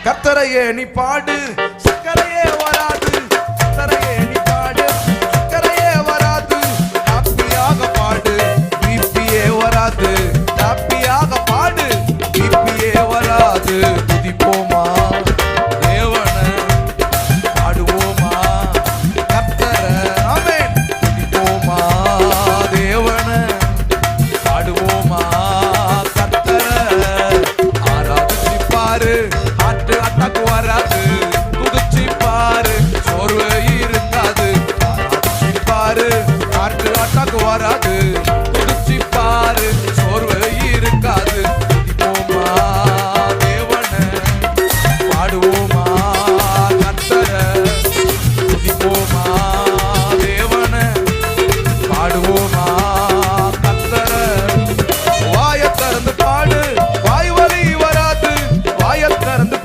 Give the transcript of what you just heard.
கர்த்தரையே நீ பாடு, சக்கரையே வராது. கர்த்தரையே நீ பாடு, சக்கரையே வராது. ஹாப்பியாக பாடு, பிபியே வராது. ஹாப்பியாக பாடு, பிபியே வராது. துதிப்போமா தேவனை, பாடுவோமா கர்த்தரை. ஆமென். துதிப்போமா தேவனை, பாடுவோமா கர்த்தரை. ஆராதிப்பாரு, ஹார்ட் அட்டாக் வராது.